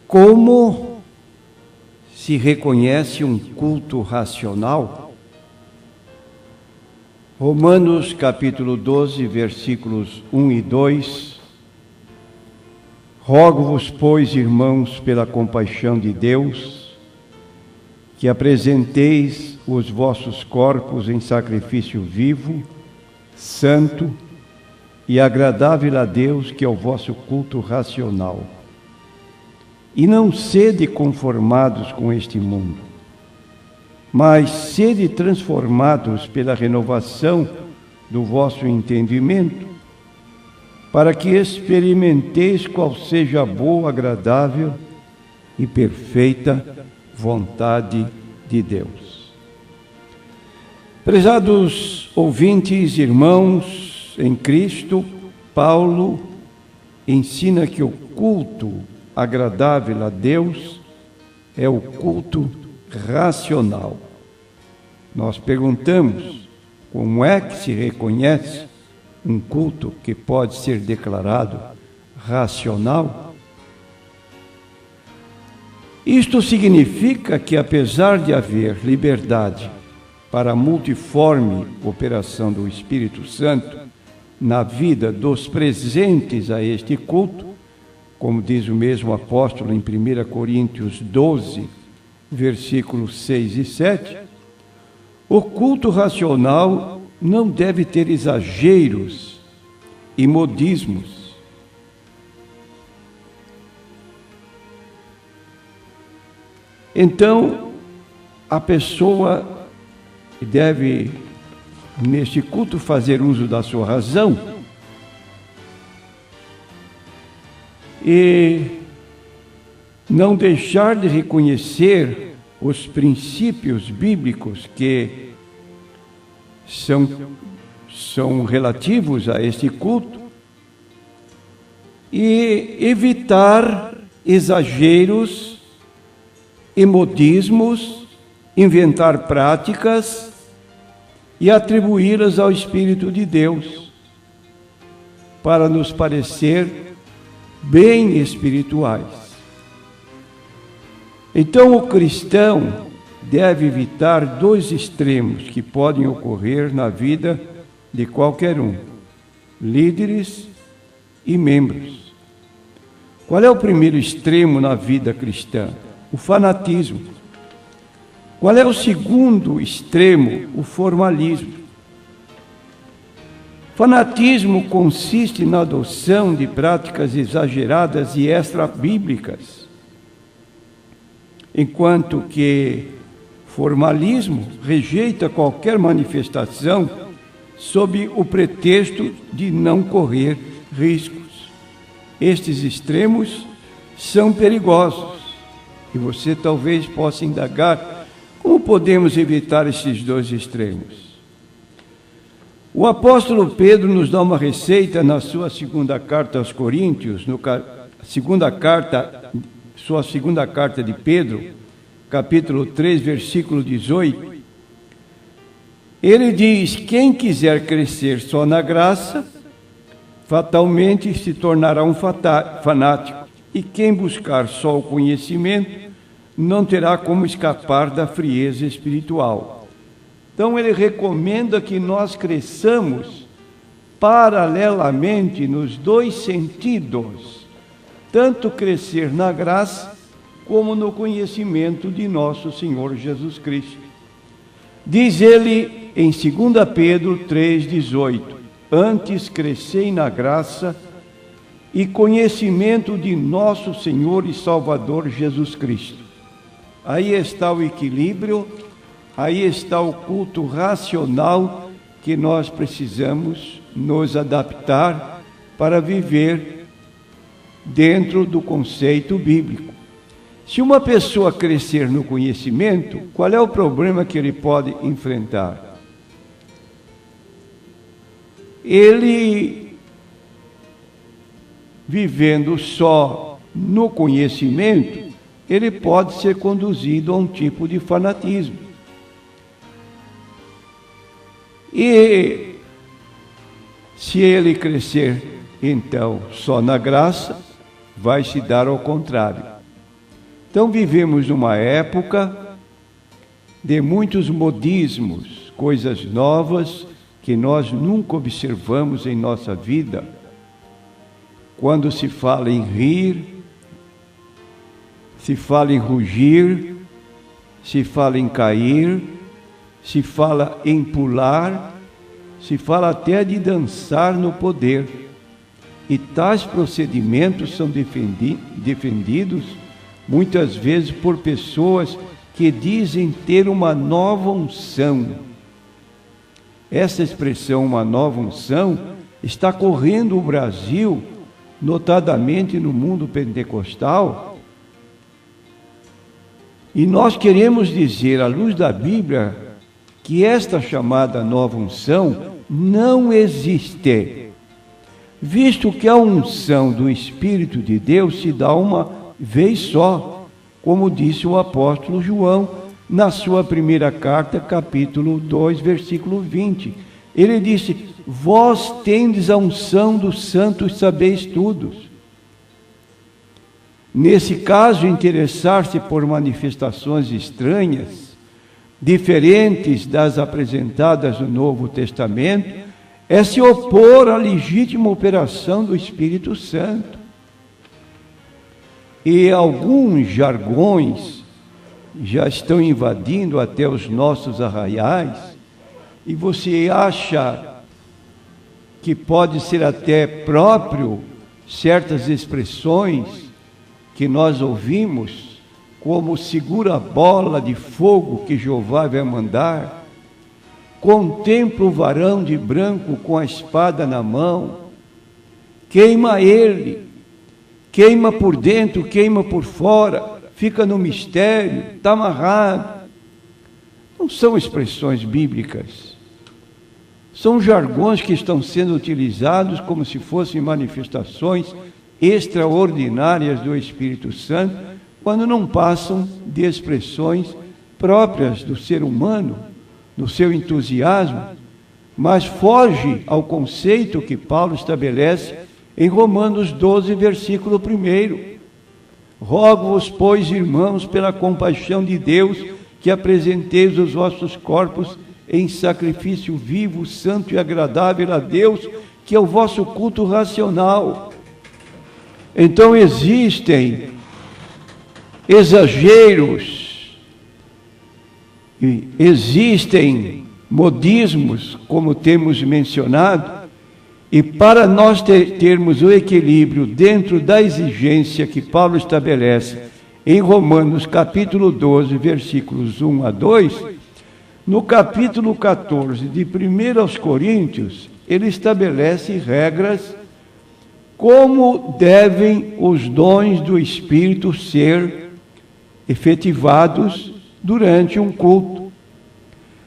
Como se reconhece um culto racional? Romanos capítulo 12, versículos 1 e 2. Rogo-vos, pois, irmãos, pela compaixão de Deus, que apresenteis os vossos corpos em sacrifício vivo, santo e agradável a Deus, que é o vosso culto racional. E não sede conformados com este mundo, mas sede transformados pela renovação do vosso entendimento, para que experimenteis qual seja a boa, agradável e perfeita vontade de Deus. Prezados ouvintes, irmãos em Cristo, Paulo ensina que o culto agradável a Deus é o culto racional. Nós perguntamos como é que se reconhece um culto que pode ser declarado racional. Isto significa que, apesar de haver liberdade para a multiforme operação do Espírito Santo na vida dos presentes a este culto, como diz o mesmo apóstolo em 1 Coríntios 12, versículos 6 e 7, o culto racional não deve ter exageros e modismos. Então, a pessoa deve, neste culto, fazer uso da sua razão e não deixar de reconhecer os princípios bíblicos que são relativos a este culto e evitar exageros e modismos, inventar práticas e atribuí-las ao Espírito de Deus para nos parecer bem espirituais. Então o cristão deve evitar dois extremos que podem ocorrer na vida de qualquer um: líderes e membros. Qual é o primeiro extremo na vida cristã? O fanatismo. Qual é o segundo extremo? O formalismo. Fanatismo consiste na adoção de práticas exageradas e extra-bíblicas, enquanto que formalismo rejeita qualquer manifestação sob o pretexto de não correr riscos. Estes extremos são perigosos e você talvez possa indagar como podemos evitar esses dois extremos. O apóstolo Pedro nos dá uma receita na sua segunda carta aos Coríntios, sua segunda carta de Pedro, capítulo 3, versículo 18, ele diz: quem quiser crescer só na graça, fatalmente se tornará um fanático, e quem buscar só o conhecimento, não terá como escapar da frieza espiritual. Então ele recomenda que nós cresçamos paralelamente nos dois sentidos, tanto crescer na graça, como no conhecimento de nosso Senhor Jesus Cristo. Diz ele em 2 Pedro 3,18: antes crescei na graça e conhecimento de nosso Senhor e Salvador Jesus Cristo. Aí está o equilíbrio, aí está o culto racional que nós precisamos nos adaptar para viver dentro do conceito bíblico. Se uma pessoa crescer no conhecimento, qual é o problema que ele pode enfrentar? Ele, vivendo só no conhecimento, ele pode ser conduzido a um tipo de fanatismo. E se ele crescer, então, só na graça, vai se dar ao contrário. Então vivemos numa época de muitos modismos, coisas novas que nós nunca observamos em nossa vida. Quando se fala em rir, se fala em rugir, se fala em cair, se fala em pular, se fala até de dançar no poder. E tais procedimentos são defendidos muitas vezes por pessoas que dizem ter uma nova unção. Essa expressão, uma nova unção, está correndo o Brasil, notadamente no mundo pentecostal. E nós queremos dizer, à luz da Bíblia, que esta chamada nova unção não existe, visto que a unção do Espírito de Deus se dá uma vez só, como disse o apóstolo João na sua primeira carta, capítulo 2, versículo 20. Ele disse: vós tendes a unção dos santos, sabeis tudo. Nesse caso, interessar-se por manifestações estranhas, diferentes das apresentadas no Novo Testamento, é se opor à legítima operação do Espírito Santo. E alguns jargões já estão invadindo até os nossos arraiais, e você acha que pode ser até próprio certas expressões que nós ouvimos, como segura a bola de fogo que Jeová vai mandar, contempla o varão de branco com a espada na mão, queima ele, queima por dentro, queima por fora, fica no mistério, está amarrado. Não são expressões bíblicas, são jargões que estão sendo utilizados como se fossem manifestações extraordinárias do Espírito Santo, quando não passam de expressões próprias do ser humano, no seu entusiasmo, mas foge ao conceito que Paulo estabelece em Romanos 12, versículo 1. Rogo-vos, pois, irmãos, pela compaixão de Deus, que apresenteis os vossos corpos em sacrifício vivo, santo e agradável a Deus, que é o vosso culto racional. Então existem exageros, existem modismos, como temos mencionado, e para nós termos o equilíbrio dentro da exigência que Paulo estabelece em Romanos capítulo 12, versículos 1 a 2, no capítulo 14 de 1 aos Coríntios, ele estabelece regras como devem os dons do Espírito ser efetivados durante um culto.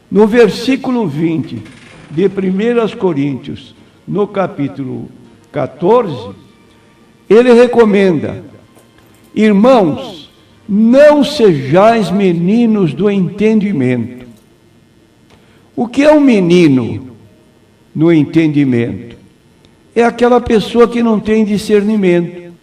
No versículo 20 de 1 aos Coríntios, no capítulo 14, ele recomenda: irmãos, não sejais meninos do entendimento. O que é um menino no entendimento? É aquela pessoa que não tem discernimento.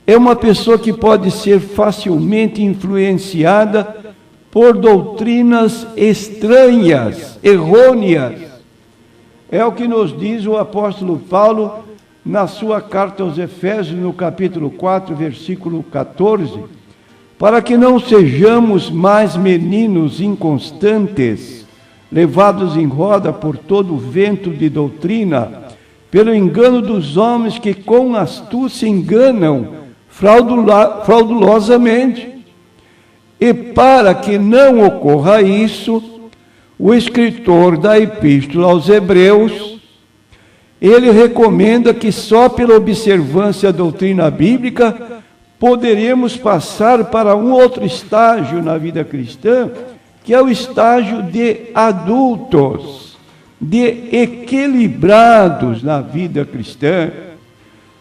É uma pessoa que pode ser facilmente influenciada por doutrinas estranhas, errôneas. É o que nos diz o apóstolo Paulo na sua carta aos Efésios, no capítulo 4, versículo 14, para que não sejamos mais meninos inconstantes, levados em roda por todo o vento de doutrina, pelo engano dos homens que com astúcia enganam fraudulosamente. E para que não ocorra isso, o escritor da Epístola aos Hebreus, ele recomenda que só pela observância da doutrina bíblica poderemos passar para um outro estágio na vida cristã, que é o estágio de adultos, de equilibrados na vida cristã.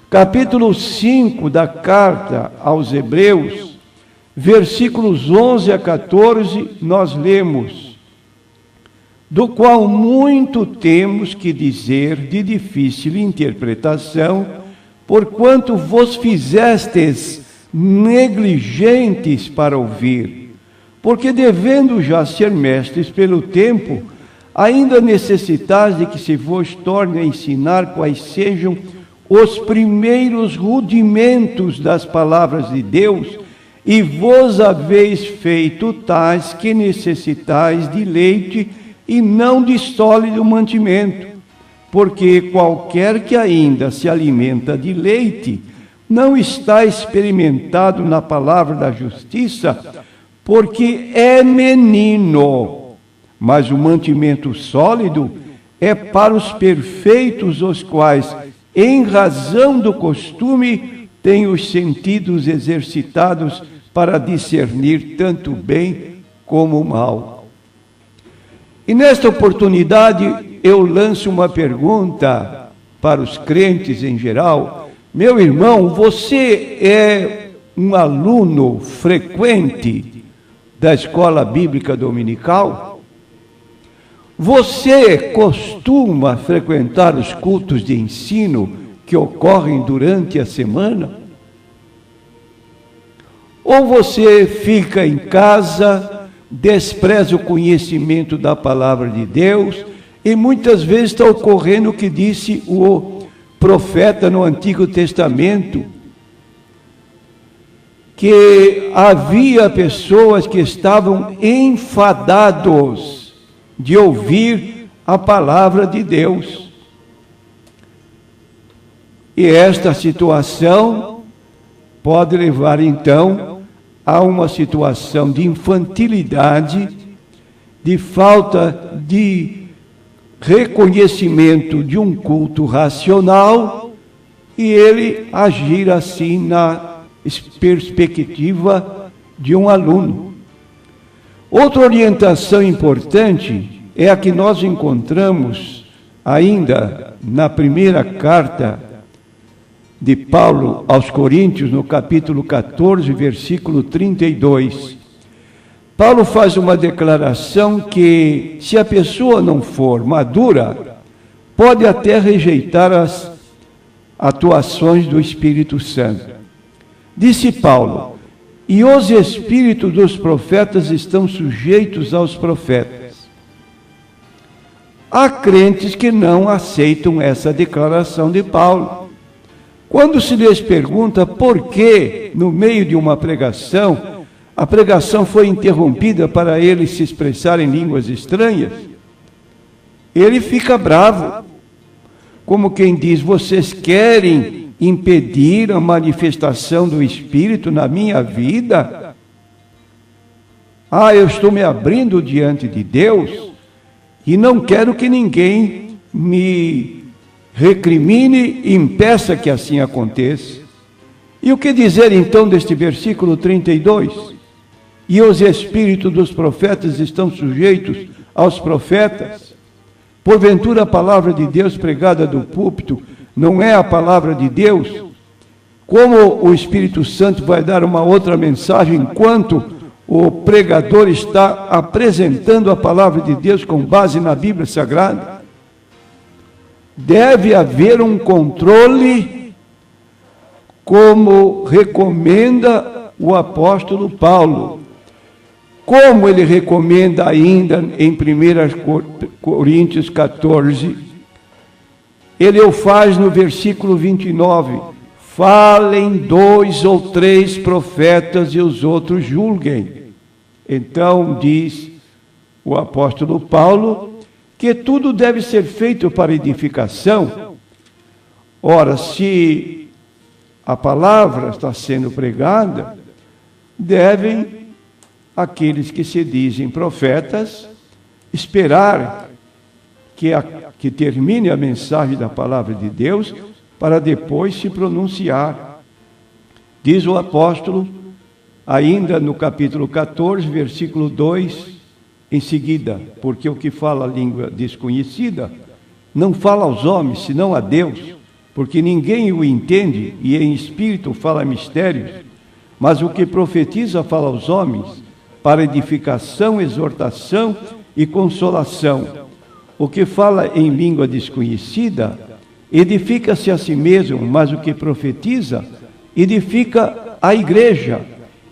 Capítulo 5 da carta aos Hebreus, versículos 11 a 14, nós lemos: do qual muito temos que dizer de difícil interpretação, porquanto vos fizestes negligentes para ouvir, porque devendo já ser mestres pelo tempo, ainda necessitais de que se vos torne a ensinar quais sejam os primeiros rudimentos das palavras de Deus, e vos haveis feito tais que necessitais de leite e não de sólido mantimento, porque qualquer que ainda se alimenta de leite não está experimentado na palavra da justiça, porque é menino. Mas o mantimento sólido é para os perfeitos, os quais, em razão do costume, têm os sentidos exercitados para discernir tanto o bem como o mal. E nesta oportunidade eu lanço uma pergunta para os crentes em geral. Meu irmão, você é um aluno frequente da escola bíblica dominical? Você costuma frequentar os cultos de ensino que ocorrem durante a semana? Ou você fica em casa, despreza o conhecimento da palavra de Deus, e muitas vezes está ocorrendo o que disse o profeta no Antigo Testamento, que havia pessoas que estavam enfadados de ouvir a palavra de Deus. E esta situação pode levar então a uma situação de infantilidade, de falta de reconhecimento de um culto racional, e ele agir assim na perspectiva de um aluno. Outra orientação importante é a que nós encontramos ainda na primeira carta de Paulo aos Coríntios, no capítulo 14, versículo 32. Paulo faz uma declaração que, se a pessoa não for madura, pode até rejeitar as atuações do Espírito Santo. Disse Paulo: e os espíritos dos profetas estão sujeitos aos profetas. Há crentes que não aceitam essa declaração de Paulo. Quando se lhes pergunta por que, no meio de uma pregação, a pregação foi interrompida para eles se expressar em línguas estranhas, ele fica bravo, como quem diz: vocês querem impedir a manifestação do Espírito na minha vida? Eu estou me abrindo diante de Deus e não quero que ninguém me recrimine e impeça que assim aconteça. E o que dizer então deste versículo 32? E os espíritos dos profetas estão sujeitos aos profetas? Porventura a palavra de Deus pregada do púlpito não é a palavra de Deus? Como o Espírito Santo vai dar uma outra mensagem enquanto o pregador está apresentando a palavra de Deus com base na Bíblia Sagrada? Deve haver um controle, como recomenda o apóstolo Paulo. Como ele recomenda ainda em 1 Coríntios 14, ele o faz no versículo 29. Falem 2 ou 3 profetas e os outros julguem. Então diz o apóstolo Paulo que tudo deve ser feito para edificação. Ora, se a palavra está sendo pregada, devem aqueles que se dizem profetas esperar que termine a mensagem da palavra de Deus para depois se pronunciar. Diz o apóstolo, ainda no capítulo 14, versículo 2, em seguida: porque o que fala a língua desconhecida não fala aos homens, senão a Deus, porque ninguém o entende, e em espírito fala mistérios, mas o que profetiza fala aos homens, para edificação, exortação e consolação. O que fala em língua desconhecida edifica-se a si mesmo, mas o que profetiza edifica à igreja: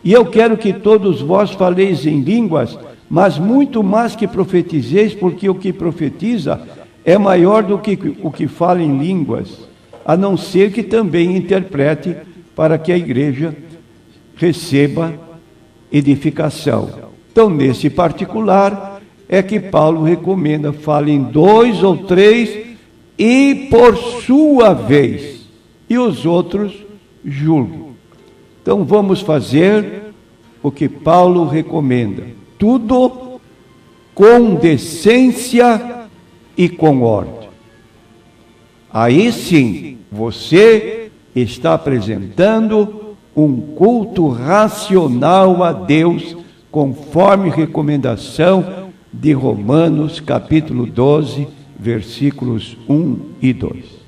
e eu quero que todos vós faleis em línguas, mas muito mais que profetizeis, porque o que profetiza é maior do que o que fala em línguas, a não ser que também interprete, para que a igreja receba edificação. Então, nesse particular, é que Paulo recomenda: falem 2 ou 3, e por sua vez, e os outros julguem. Então, vamos fazer o que Paulo recomenda: tudo com decência e com ordem. Aí sim, você está apresentando um culto racional a Deus, conforme recomendação de Romanos capítulo 12, versículos 1 e 2.